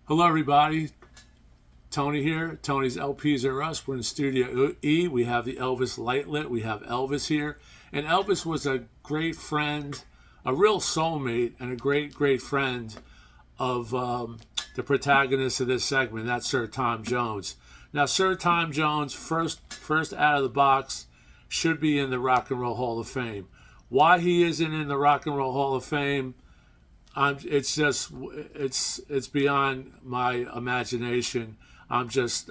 Hello, everybody. Tony here. Tony's LPs are us. We're in Studio E. We have the Elvis light lit. We have Elvis here. And Elvis was a great friend, a real soulmate, and a great, great friend of the protagonist of this segment. That's Sir Tom Jones. Now, Sir Tom Jones, first out of the box, should be in the Rock and Roll Hall of Fame. Why he isn't in the Rock and Roll Hall of Fame, it's beyond my imagination. I'm just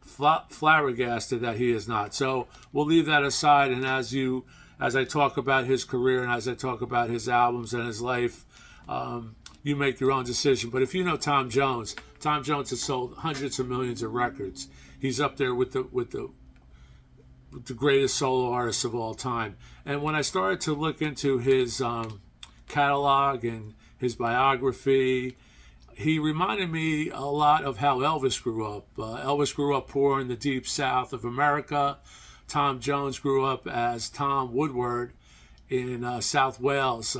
flabbergasted that he is not. So we'll leave that aside. And as I talk about his career and as I talk about his albums and his life, you make your own decision. But if you know Tom Jones has sold hundreds of millions of records. He's up there with the greatest solo artists of all time. And when I started to look into his catalog and his biography, he reminded me a lot of how Elvis grew up. Elvis grew up poor in the deep south of America. Tom Jones grew up as Tom Woodward in South Wales,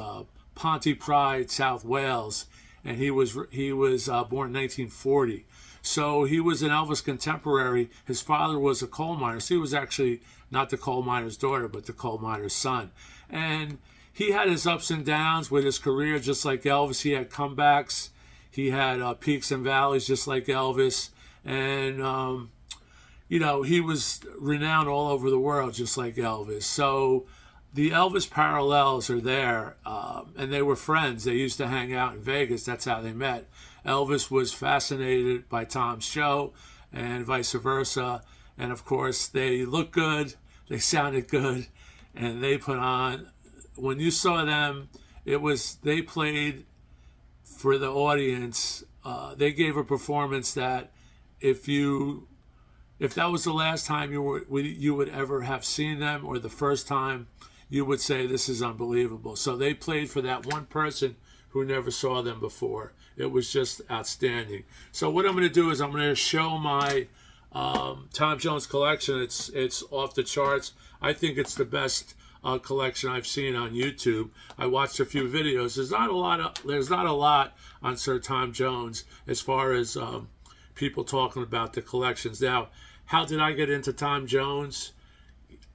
Pontypridd, South Wales, and he was born in 1940. So he was an Elvis contemporary. His father was a coal miner. So he was actually not the coal miner's daughter, but the coal miner's son. And he had his ups and downs with his career, just like Elvis. He had comebacks. He had peaks and valleys, just like Elvis. And, he was renowned all over the world, just like Elvis. So the Elvis parallels are there. And they were friends. They used to hang out in Vegas. That's how they met. Elvis was fascinated by Tom's show and vice versa. And, of course, they looked good. They sounded good. And they put on... When you saw them, they played for the audience. They gave a performance that if that was the last time you would ever have seen them, or the first time, you would say, this is unbelievable. So they played for that one person who never saw them before. It was just outstanding. So what I'm going to do is I'm going to show my Tom Jones collection. It's off the charts. I think it's the best collection I've seen on YouTube. I watched a few videos. There's not a lot on Sir Tom Jones as far as people talking about the collections. Now, how did I get into Tom Jones?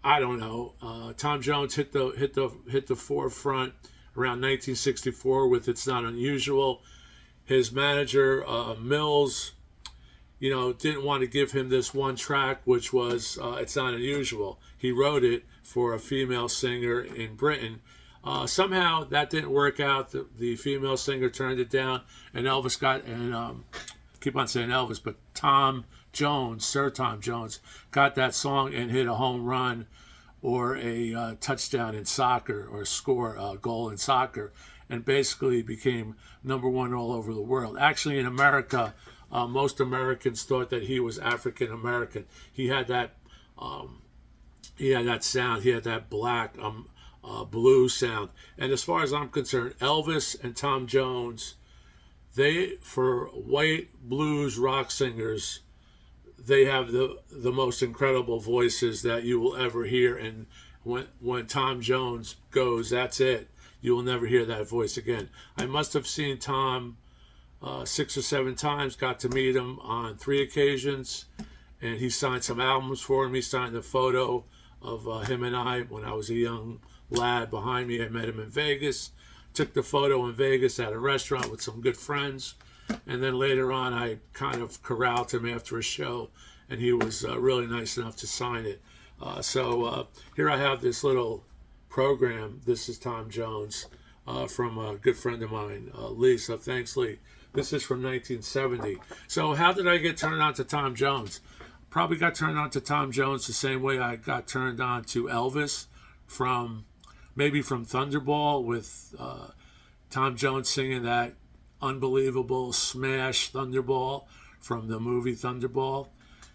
I don't know. Tom Jones hit the forefront around 1964 with "It's Not Unusual." His manager Mills, didn't want to give him this one track, which was "It's Not Unusual." He wrote it for a female singer in Britain. Somehow that didn't work out. The female singer turned it down, and keep on saying Elvis, but Tom Jones, Sir Tom Jones, got that song and hit a home run or a touchdown in soccer, or score a goal in soccer, and basically became number one all over the world. Actually, in America, most Americans thought that he was African American. He had that sound. He had that black blue sound. And as far as I'm concerned, Elvis and Tom Jones, for white blues rock singers, they have the most incredible voices that you will ever hear. And when Tom Jones goes, that's it. You will never hear that voice again. I must have seen Tom 6 or 7 times, got to meet him on 3 occasions, and he signed some albums for him. He signed a photo of him and I when I was a young lad behind me. I met him in Vegas, took the photo in Vegas at a restaurant with some good friends, and then later on I kind of corralled him after a show, and he was really nice enough to sign it. So here I have this little program. This is Tom Jones from a good friend of mine, Lee. So thanks, Lee. This is from 1970. So how did I get turned on to Tom Jones? Probably got turned on to Tom Jones the same way I got turned on to Elvis, maybe from Thunderball, with Tom Jones singing that unbelievable smash Thunderball from the movie Thunderball.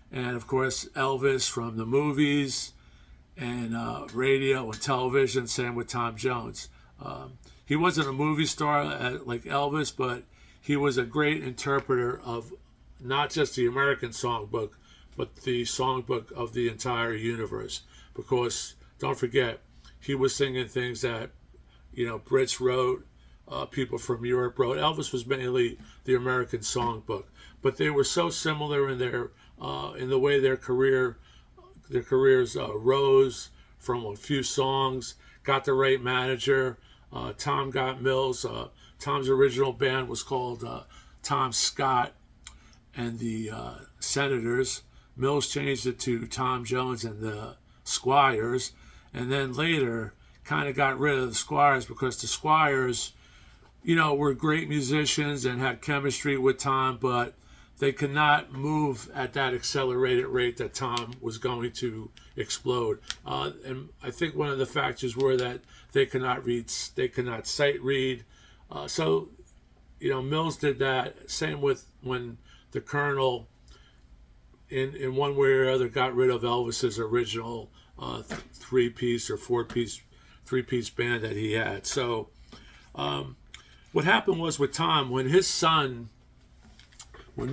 And of course, Elvis from the movies and radio and television, same with Tom Jones. He wasn't a movie star like Elvis, but he was a great interpreter of not just the American songbook, but the songbook of the entire universe. Because don't forget, he was singing things that Brits wrote, people from Europe wrote. Elvis was mainly the American songbook, but they were so similar in their in the way their careers rose from a few songs, got the right manager. Tom got Mills. Tom's original band was called Tom Scott and the Senators. Mills changed it to Tom Jones and the Squires, and then later kind of got rid of the Squires because the Squires, were great musicians and had chemistry with Tom, but they could not move at that accelerated rate that Tom was going to explode. And I think one of the factors were that they could not sight read. So Mills did that. Same with when the Colonel, in one way or other, got rid of Elvis's original three-piece or three-piece band that he had. So what happened was with Tom, when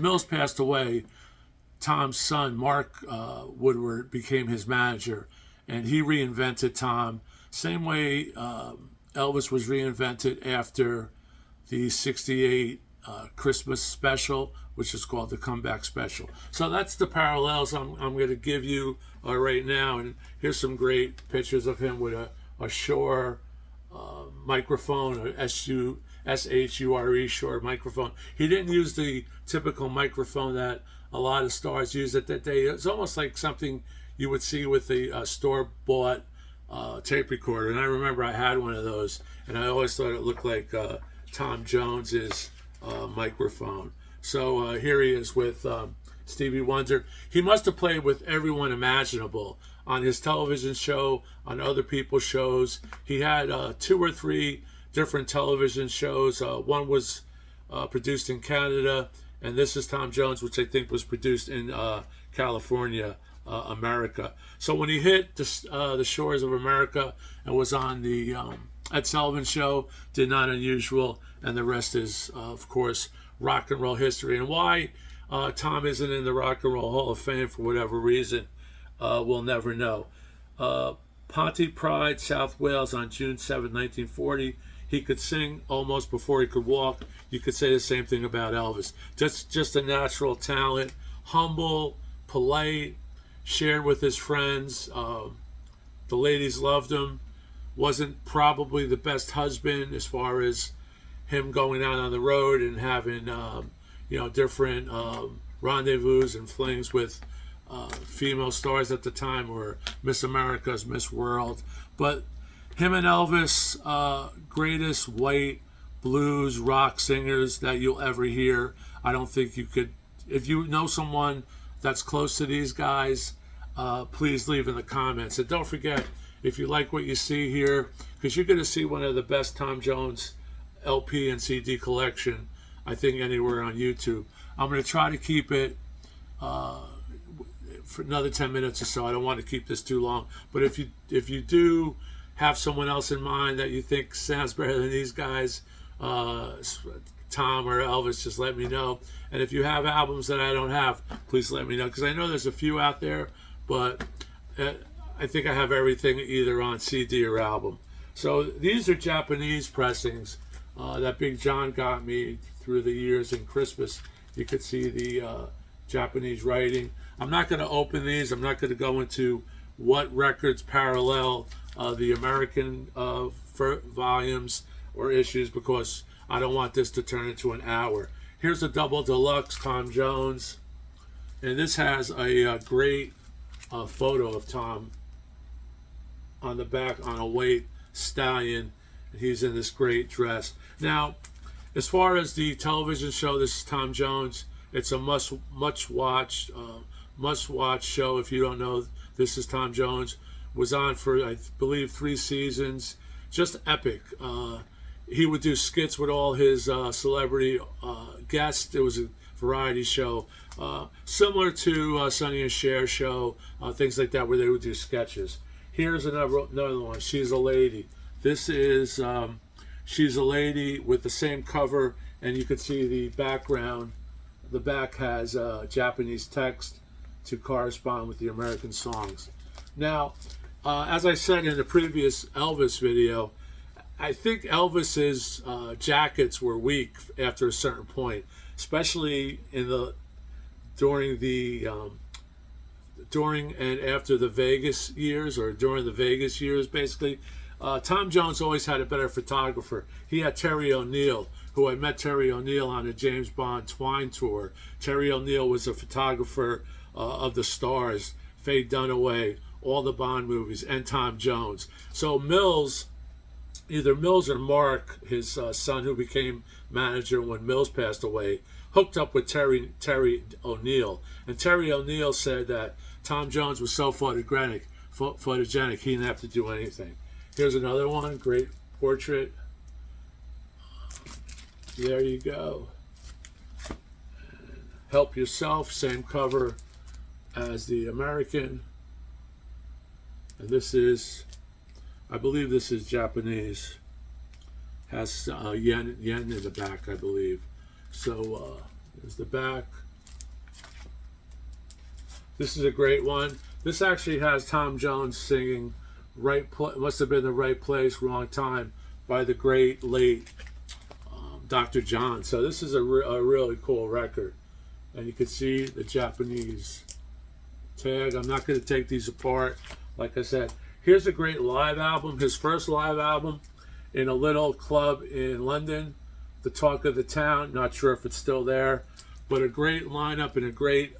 Mills passed away, Tom's son, Mark Woodward, became his manager, and he reinvented Tom. Same way Elvis was reinvented after the '68 Christmas special, which is called the Comeback Special. So that's the parallels I'm going to give you right now. And here's some great pictures of him with a Shure microphone, a SHURE Shure microphone. He didn't use the typical microphone that a lot of stars use at that day. It's almost like something you would see with a store-bought tape recorder. And I remember I had one of those, and I always thought it looked like Tom Jones's microphone. So here he is with Stevie Wonder. He must have played with everyone imaginable on his television show, on other people's shows. He had 2 or 3 different television shows. One was produced in Canada, and This Is Tom Jones, which I think was produced in California, America. So when he hit the shores of America and was on the Ed Sullivan Show, did not unusual, and the rest is, of course, rock and roll history. And why Tom isn't in the Rock and Roll Hall of Fame for whatever reason, we'll never know. Pontypridd, South Wales, on June 7, 1940. He could sing almost before he could walk. You could say the same thing about Elvis. Just a natural talent, humble, polite, shared with his friends. The ladies loved him. Wasn't probably the best husband as far as him going out on the road and having different rendezvous and flings with female stars at the time, or Miss America's Miss World. But him and Elvis, greatest white blues rock singers that you'll ever hear. I don't think you could, if you know someone that's close to these guys, please leave in the comments. And don't forget, if you like what you see here, because you're going to see one of the best Tom Jones LP and CD collection, I think, anywhere on YouTube. I'm going to try to keep it for another 10 minutes or so. I don't want to keep this too long. But if you do have someone else in mind that you think sounds better than these guys, Tom or Elvis, just let me know. And if you have albums that I don't have, please let me know, because I know there's a few out there, but I think I have everything either on CD or album. So these are Japanese pressings that Big John got me through the years in Christmas. You could see the Japanese writing. I'm not going to open these. I'm not going to go into what records parallel the American volumes or issues, because I don't want this to turn into an hour. Here's a double deluxe Tom Jones, and this has a great photo of Tom on the back on a white stallion. He's in this great dress. Now, as far as the television show, This Is Tom Jones, it's a must-watch show. If you don't know, This Is Tom Jones was on for, I believe, 3 seasons. Just epic. He would do skits with all his celebrity guests. It was a variety show, similar to Sonny and Cher show, things like that, where they would do sketches. Here's another one. She's a Lady. This is She's a Lady with the same cover, and you can see the background. The back has Japanese text to correspond with the American songs. Now, as I said in the previous Elvis video, I think Elvis's jackets were weak after a certain point, especially in the during the during and after the Vegas years, or during the Vegas years, basically. Tom Jones always had a better photographer. He had Terry O'Neill, who I met Terry O'Neill on a James Bond Twine tour. Terry O'Neill was a photographer of the stars, Faye Dunaway, all the Bond movies, and Tom Jones. So Mills, either Mills or Mark, his son, who became manager when Mills passed away, hooked up with Terry O'Neill. And Terry O'Neill said that Tom Jones was so photogenic, he didn't have to do anything. Here's another one, great portrait. There you go. And Help Yourself, same cover as the American. And this is, I believe this is Japanese. Has yen in the back, I believe. So there's the back. This is a great one. This actually has Tom Jones singing must have been the right place, wrong time, by the great late Dr. John. So this is a really cool record. And you can see the Japanese tag. I'm not going to take these apart. Like I said, here's a great live album, his first live album in a little club in London, the Talk of the Town. Not sure if it's still there, but a great lineup and a great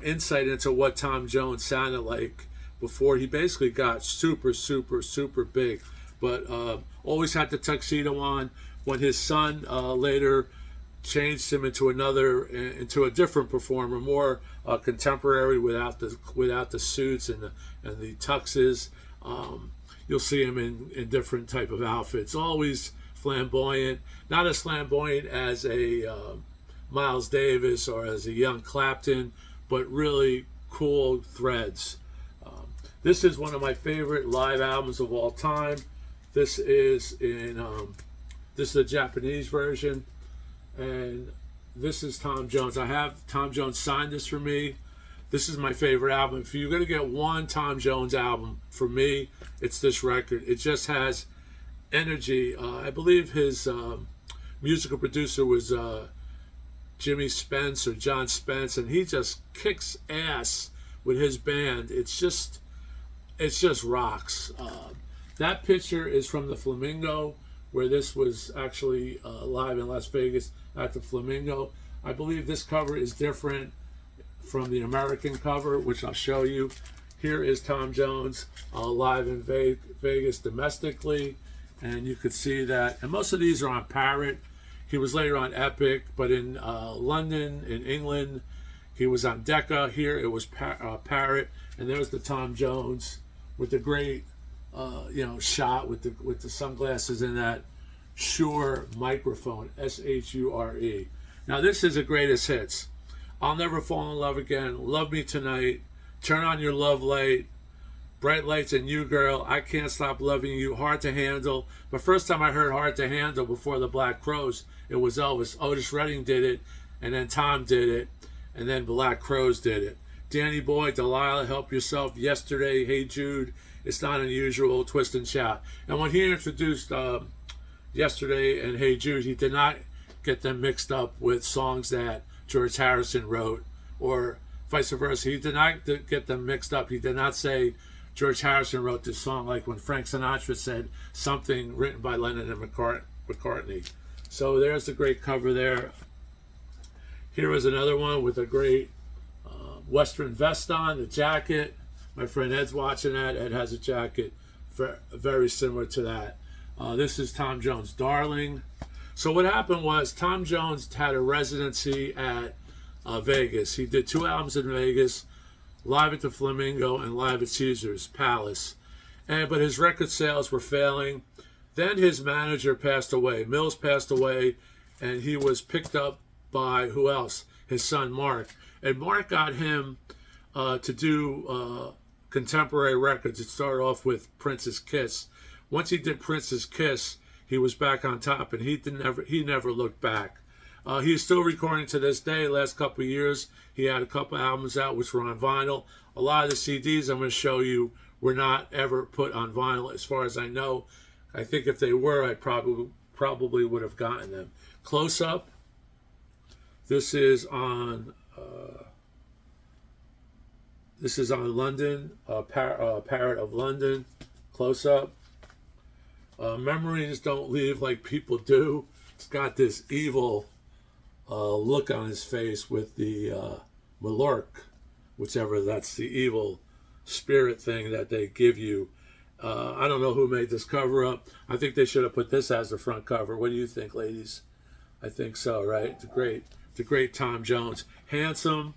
insight into what Tom Jones sounded like before he basically got super big. But always had the tuxedo on. When his son later changed him into a different performer, more contemporary, without the suits and the tuxes. You'll see him in different type of outfits. Always flamboyant, not as flamboyant as a Miles Davis or as a young Clapton, but really cool threads. This is one of my favorite live albums of all time. This is a Japanese version, and this is Tom Jones. I have Tom Jones sign this for me. This is my favorite album. If you're going to get one Tom Jones album, for me, it's this record. It just has energy. I believe his musical producer was Jimmy Spence or John Spence, and he just kicks ass with his band. It's just rocks. That picture is from the Flamingo, where this was actually live in Las Vegas at the Flamingo. I believe this cover is different from the American cover, which I'll show you. Here is Tom Jones live in Vegas domestically, and you could see that. And most of these are on Parrot. He was later on Epic, but in London, in England, he was on Decca. Here it was Parrot, and there's the Tom Jones with the great shot with the sunglasses and that Shure microphone, Shure. Now this is a greatest hits. I'll Never Fall in Love Again, Love Me Tonight, Turn on Your Love Light, Bright Lights and You Girl, I Can't Stop Loving You, Hard to Handle. But first time I heard Hard to Handle before the Black Crowes, it was Elvis. Otis Redding did it, and then Tom did it, and then Black Crowes did it. Danny Boy, Delilah, Help Yourself, Yesterday, Hey Jude, It's Not Unusual, Twist and Shout. And when he introduced Yesterday and Hey Jude, he did not get them mixed up with songs that George Harrison wrote, or vice versa. He did not get them mixed up. He did not say George Harrison wrote this song, like when Frank Sinatra said something written by Lennon and McCartney. So there's the great cover there. Here is another one with a great Western vest on, the jacket. My friend Ed's watching that. Ed has a jacket very similar to that. This is Tom Jones' Darling. So what happened was Tom Jones had a residency at Vegas. He did 2 albums in Vegas, live at the Flamingo and live at Caesar's Palace. But his record sales were failing. Then his manager passed away. Mills passed away, and he was picked up by, who else? His son Mark. And Mark got him to do contemporary records. It started off with Prince's Kiss. Once he did Prince's Kiss, he was back on top, and he never looked back. He's still recording to this day. Last couple of years, he had a couple albums out which were on vinyl. A lot of the CDs I'm going to show you were not ever put on vinyl, as far as I know, I think if they were, I probably would have gotten them. Close Up. This is on London, Parrot of London. Close Up. Memories Don't Leave Like People Do. It's got this evil look on his face with the Malork, whichever that's the evil spirit thing that they give you. I don't know who made this cover up. I think they should have put this as the front cover. What do you think, ladies? I think so, right? The great Tom Jones. Handsome,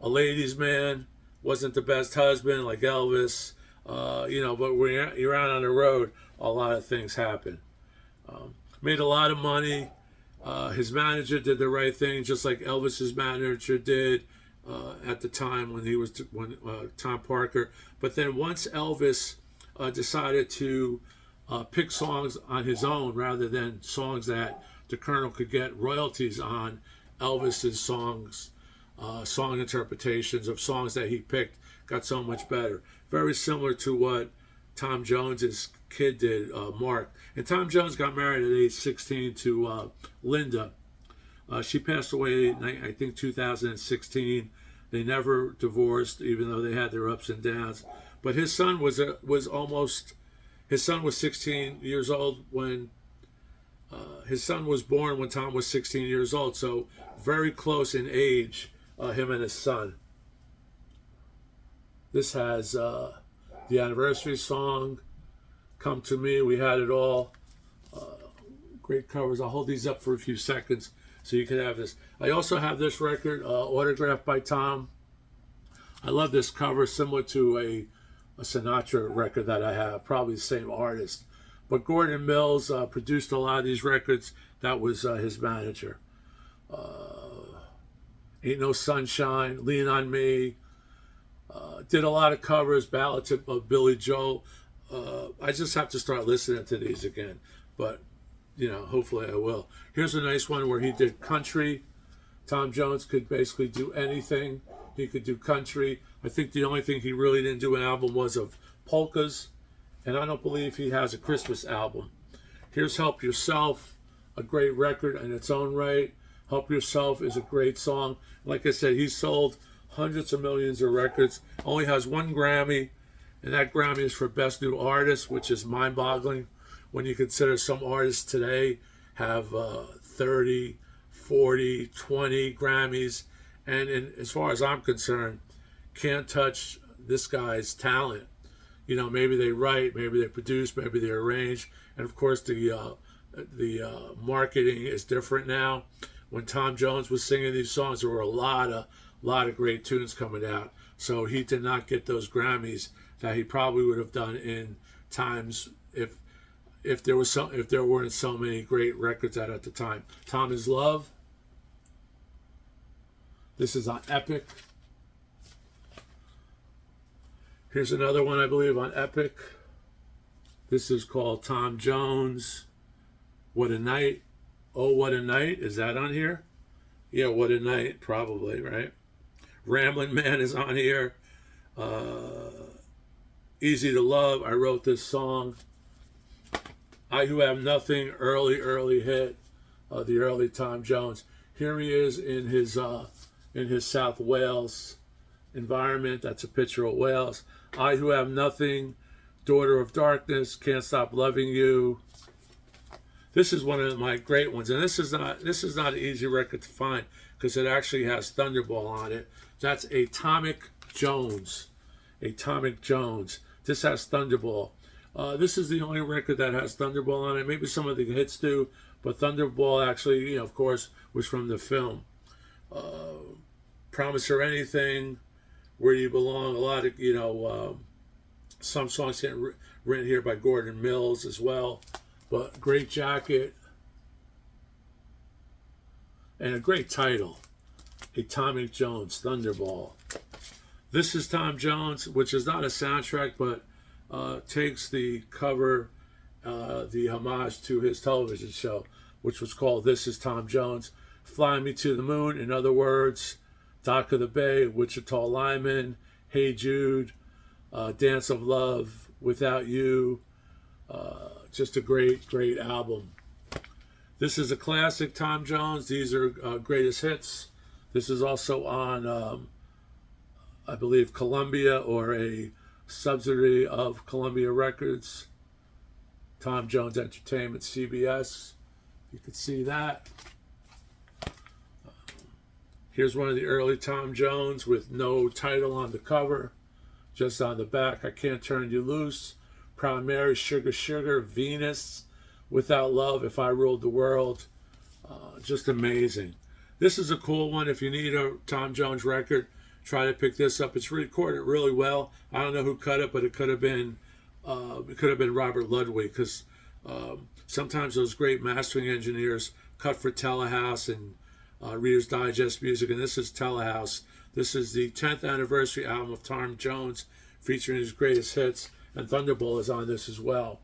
a ladies' man, wasn't the best husband like Elvis, but when you're out on the road, a lot of things happen. Made a lot of money. His manager did the right thing, just like Elvis's manager did at the time when Tom Parker. But then once Elvis decided to pick songs on his own rather than songs that the Colonel could get royalties on, Elvis's songs, song interpretations of songs that he picked got so much better. Very similar to what Tom Jones's kid did, Mark. And Tom Jones got married at age 16 to Linda. She passed away, I think, 2016. They never divorced, even though they had their ups and downs. But his son was 16 years old when his son was born when Tom was 16 years old. So very close in age, him and his son. This has the anniversary song, Come to Me, We Had It All. Great covers. I'll hold these up for a few seconds so you can have this. I also have this record, autographed by Tom. I love this cover, similar to a Sinatra record that I have, probably the same artist. But Gordon Mills produced a lot of these records. That was his manager. Ain't No Sunshine, Lean on Me. Did a lot of covers, ballads of Billy Joel. I just have to start listening to these again. But, hopefully I will. Here's a nice one where he did country. Tom Jones could basically do anything. He could do country. I think the only thing he really didn't do an album was of polkas. And I don't believe he has a Christmas album. Here's Help Yourself, a great record in its own right. Help Yourself is a great song. Like I said, he sold hundreds of millions of records. Only has one Grammy, and that Grammy is for Best New Artist, which is mind-boggling when you consider some artists today have 30, 40, 20 Grammys. And as far as I'm concerned, can't touch this guy's talent. Maybe they write, maybe they produce, maybe they arrange. And of course, the marketing is different now. When Tom Jones was singing these songs, there were a lot of great tunes coming out. So he did not get those Grammys that he probably would have done in times if there weren't so many great records out at the time. Tom Is Love. This is on Epic. Here's another one, I believe, on Epic. This is called Tom Jones, What a Night. Oh, What a Night. Is that on here? Yeah, What a Night, probably, right? Ramblin' Man is on here. Easy to Love. I wrote this song. I Who Have Nothing, early hit. The early Tom Jones. Here he is in his South Wales environment. That's a picture of Wales. I Who Have Nothing, Daughter of Darkness, Can't Stop Loving You. This is one of my great ones, and this is not an easy record to find because it actually has Thunderball on it. That's Atomic Jones. Atomic Jones. This has Thunderball. This is the only record that has Thunderball on it. Maybe some of the hits do, but Thunderball actually, of course, was from the film. Promise Her Anything, Where You Belong. A lot of, some songs getting written here by Gordon Mills as well. But great jacket. And a great title. Atomic Jones, Thunderball. This is Tom Jones, which is not a soundtrack, but takes the cover, the homage to his television show, which was called This is Tom Jones. Fly Me to the Moon, in other words, Dock of the Bay, Wichita Lineman, Hey Jude, Dance of Love, Without You, Just a great album. This is a classic Tom Jones. These are greatest hits. This is also on, I believe, Columbia or a subsidiary of Columbia Records. Tom Jones Entertainment, CBS. You can see that. Here's one of the early Tom Jones with no title on the cover, just on the back. I Can't Turn You Loose, Proud Mary, Sugar Sugar, Venus, Without Love, If I Ruled the World. Just amazing. This is a cool one. If you need a Tom Jones record, try to pick this up. It's recorded really well. I don't know who cut it, but it could have been Robert Ludwig, because sometimes those great mastering engineers cut for Telehouse and Reader's Digest Music, and this is Telehouse. This is the 10th anniversary album of Tom Jones, featuring his greatest hits, and Thunderball is on this as well.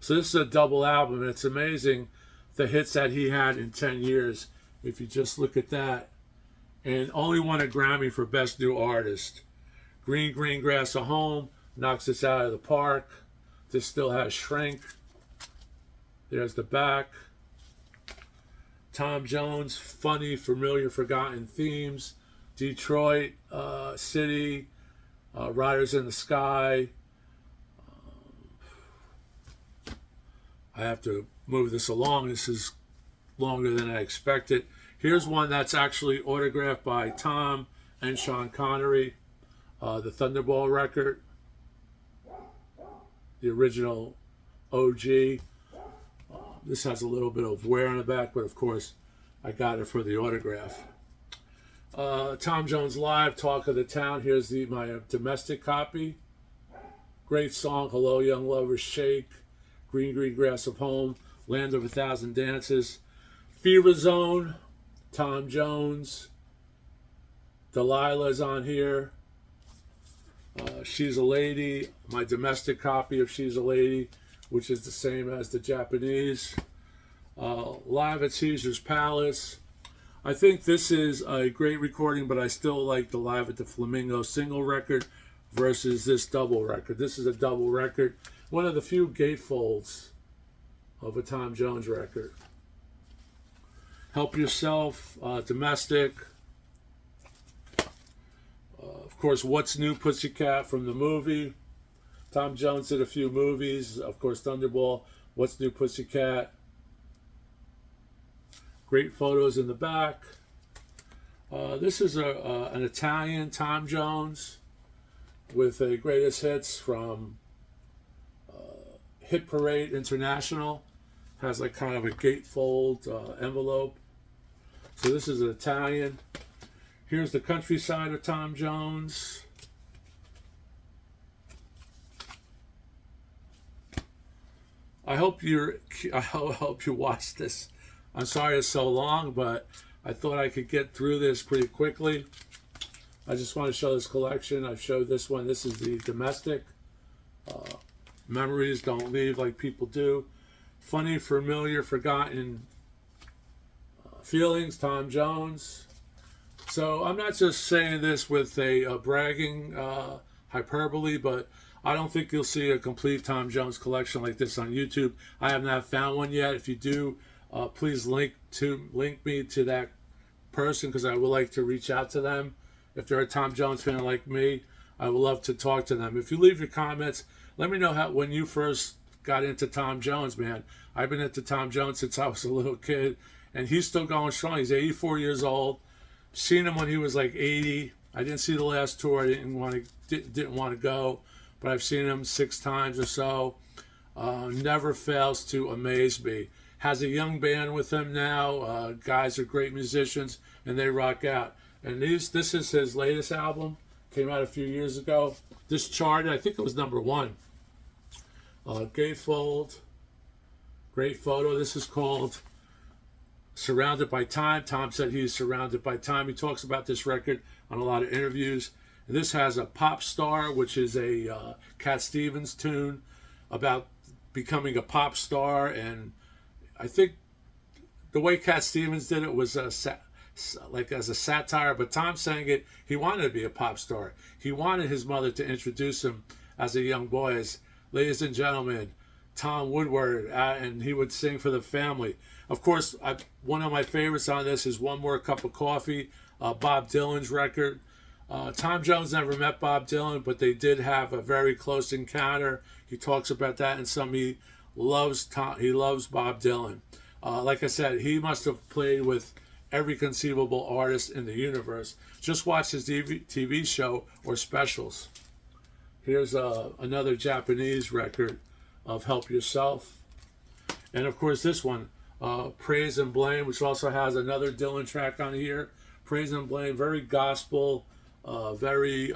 So this is a double album, and it's amazing the hits that he had in 10 years. If you just look at that, and only won a Grammy for Best New Artist. Green Green Grass of Home knocks us out of the park. This still has Shrink. There's the back. Tom Jones, Funny, Familiar, Forgotten Themes. Detroit City, Riders in the Sky. I have to move this along. This is longer than I expected. Here's one that's actually autographed by Tom and Sean Connery, the Thunderball record, the original OG. This has a little bit of wear on the back, but of course I got it for the autograph. Tom Jones Live, Talk of the Town. Here's my domestic copy. Great song, Hello Young Lovers, Shake, Green Green Grass of Home, Land of a Thousand Dances. Fever Zone, Tom Jones. Delilah's on here. She's a Lady, my domestic copy of She's a Lady, which is the same as the Japanese. Live at Caesar's Palace. I think this is a great recording, but I still like the Live at the Flamingo single record versus this double record. This is a double record. One of the few gatefolds of a Tom Jones record. Help Yourself, domestic. Of course, What's New Pussycat from the movie. Tom Jones did a few movies. Of course, Thunderball, What's New Pussycat. Great photos in the back. This is an Italian Tom Jones with a greatest hits from Hit Parade International. Has like kind of a gatefold envelope. So this is an Italian. Here's the countryside of Tom Jones. I hope you watch this. I'm sorry it's so long, but I thought I could get through this pretty quickly. I just want to show this collection. I've showed this one. This is the domestic. Memories Don't Leave Like People Do. Funny, Familiar, Forgotten Feelings, Tom Jones. So I'm not just saying this with a bragging hyperbole, but I don't think you'll see a complete Tom Jones collection like this on YouTube. I have not found one yet. If you do, please link me to that person, because I would like to reach out to them. If they're a Tom Jones fan like me, I would love to talk to them. If you leave your comments, let me know when you first got into Tom Jones, man. I've been into Tom Jones since I was a little kid, and he's still going strong. He's 84 years old. Seen him when he was like 80. I didn't see the last tour. I didn't want to go, but I've seen him 6 times or so. Never fails to amaze me. Has a young band with him now. Guys are great musicians, and they rock out. And this is his latest album. Came out a few years ago. This charted, I think it was #1. Gatefold. Great photo. This is called Surrounded by Time. Tom said he's surrounded by time. He talks about this record on a lot of interviews. And this has a Pop Star, which is a Cat Stevens tune about becoming a pop star. And I think the way Cat Stevens did it was like as a satire, but Tom sang it, he wanted to be a pop star. He wanted his mother to introduce him as a young boy as, ladies and gentlemen, Tom Woodward, and he would sing for the family. Of course, one of my favorites on this is One More Cup of Coffee, Bob Dylan's record. Tom Jones never met Bob Dylan, but they did have a very close encounter. He talks about that in some. He loves Bob Dylan. Like I said, he must have played with every conceivable artist in the universe. Just watch his TV show or specials. Here's another Japanese record of Help Yourself. And of course this one, Praise and Blame, which also has another Dylan track on here. Praise and Blame, very gospel, very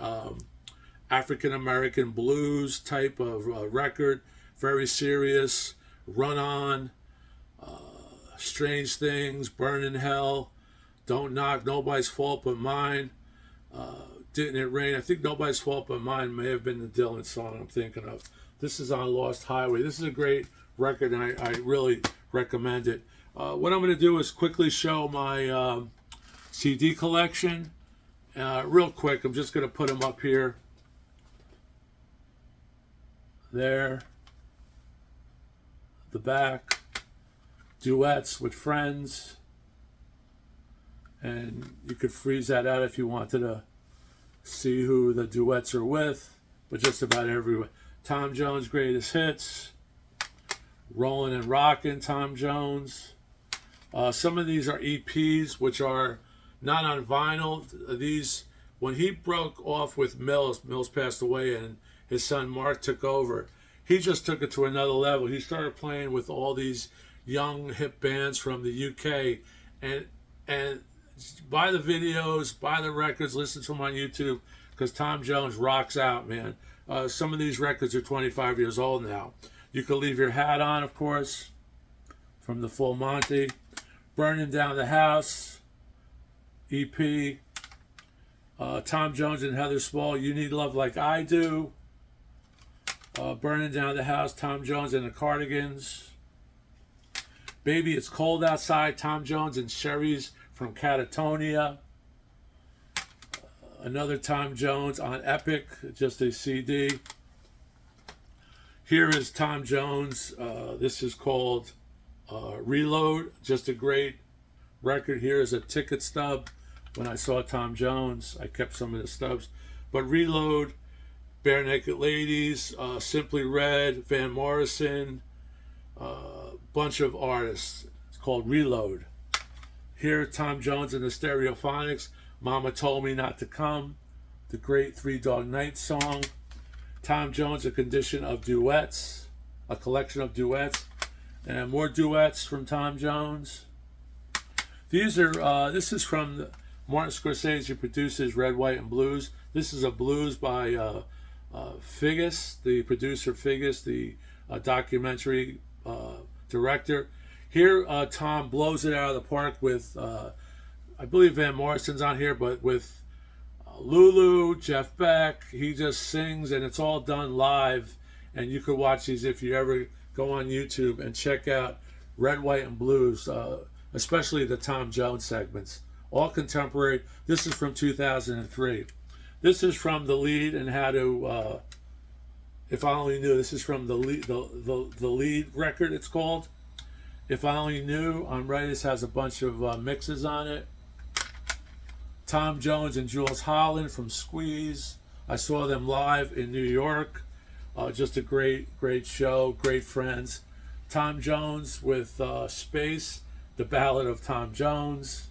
African-American blues type of record, very serious, Run On, Strange Things, Burn in Hell, Don't Knock, Nobody's Fault But Mine, Didn't It Rain? I think Nobody's Fault But Mine may have been the Dylan song I'm thinking of. This is on Lost Highway. This is a great record, and I really recommend it. What I'm going to do is quickly show my CD collection. Real quick, I'm just going to put them up here. There. The back. Duets with Friends. And you could freeze that out if you wanted to see who the duets are with. But just about everyone. Tom Jones' Greatest Hits. Rollin' and Rockin', Tom Jones. Some of these are EPs, which are not on vinyl. These, when he broke off with Mills passed away and his son Mark took over, he just took it to another level. He started playing with all these young hip bands from the UK, and buy the videos, buy the records, listen to them on YouTube, because Tom Jones rocks out, man. Some of these records are 25 years old now. You Could Leave Your Hat On, of course, from the Full Monty. Burning Down the House, EP. Tom Jones and Heather Small, You Need Love Like I Do. Burning Down the House, Tom Jones and the Cardigans. Baby It's Cold Outside, Tom Jones and Sherry's from Catatonia. Another Tom Jones on Epic, just a CD. Here is Tom Jones. This is called Reload. Just a great record. Here is a ticket stub. When I saw Tom Jones, I kept some of the stubs. But Reload, Bare Naked Ladies, Simply Red, Van Morrison, bunch of artists. It's called Reload. Here, Tom Jones and the Stereophonics, Mama Told Me Not to Come, the great Three Dog Night song. Tom Jones, A Condition of Duets, a collection of duets, and more duets from Tom Jones. These are, this is from Martin Scorsese produces Red, White, and Blues. This is a blues by Figgis, the producer Figgis, the documentary director. Here, Tom blows it out of the park with, I believe Van Morrison's on here, but with Lulu, Jeff Beck. He just sings, and it's all done live. And you could watch these if you ever go on YouTube and check out Red, White, and Blues, especially the Tom Jones segments. All contemporary. This is from 2003. This is from The Lead and How to, If I Only Knew. This is from the lead record, it's called. If I Only Knew. On Right, this has a bunch of mixes on it. Tom Jones and Jules Holland from Squeeze. I saw them live in New York. Just a great show, great friends. Tom Jones with Space, The Ballad of Tom Jones.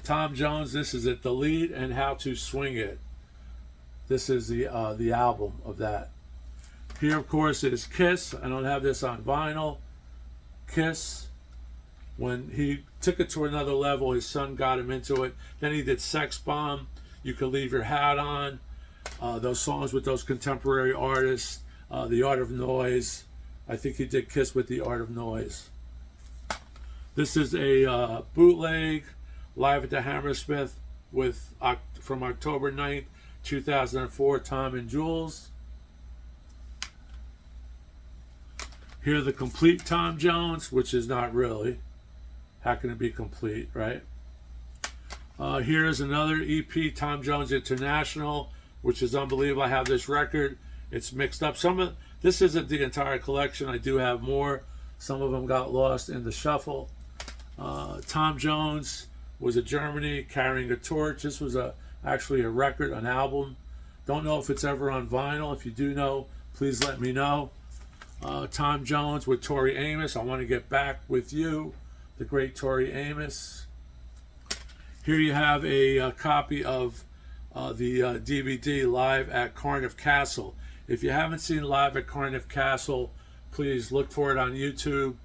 Tom Jones, this is it, The Lead and How to Swing It. This is the album of that. Here, of course, is Kiss. I don't have this on vinyl. Kiss. When he took it to another level, his son got him into it. Then he did Sex Bomb, You Could Leave Your Hat On. Those songs with those contemporary artists. The Art of Noise. I think he did Kiss with The Art of Noise. This is a bootleg live at the Hammersmith with from October 9th, 2004, Tom and Jules. Here, the complete Tom Jones, which is not really. How can it be complete, right? Here's another EP, Tom Jones International, which is unbelievable. I have this record. It's mixed up. Some of This isn't the entire collection. I do have more. Some of them got lost in the shuffle. Tom Jones was in Germany carrying a torch. This was actually a record, an album. Don't know if it's ever on vinyl. If you do know, please let me know. Tom Jones with Tori Amos. I want to get back with you, the great Tori Amos. Here you have a copy of the DVD Live at Cardiff Castle. If you haven't seen Live at Cardiff Castle, please look for it on YouTube.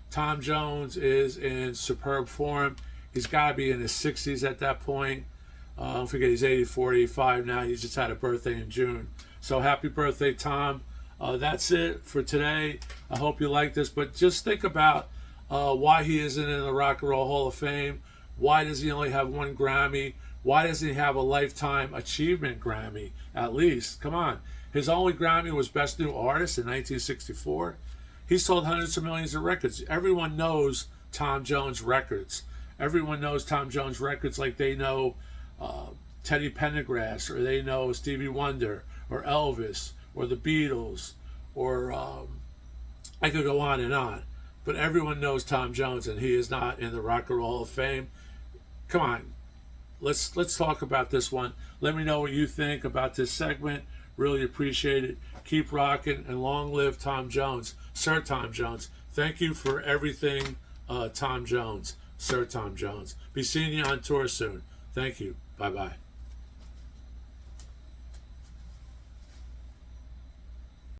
Tom Jones is in superb form. He's got to be in his 60s at that point. Don't forget he's 84, 85 now. He just had a birthday in June. So happy birthday, Tom. That's it for today. I hope you like this. But just think about why he isn't in the Rock and Roll Hall of Fame. Why does he only have 1 Grammy? Why doesn't he have a Lifetime Achievement Grammy, at least? Come on. His only Grammy was Best New Artist in 1964. He sold hundreds of millions of records. Everyone knows Tom Jones records. Everyone knows Tom Jones records like they know Teddy Pendergrass, or they know Stevie Wonder, or Elvis, or the Beatles, or I could go on and on. But everyone knows Tom Jones, and he is not in the Rock and Roll Hall of Fame. Come on, let's talk about this one. Let me know what you think about this segment. Really appreciate it. Keep rocking, and long live Tom Jones, Sir Tom Jones. Thank you for everything, Tom Jones, Sir Tom Jones. Be seeing you on tour soon. Thank you. Bye-bye.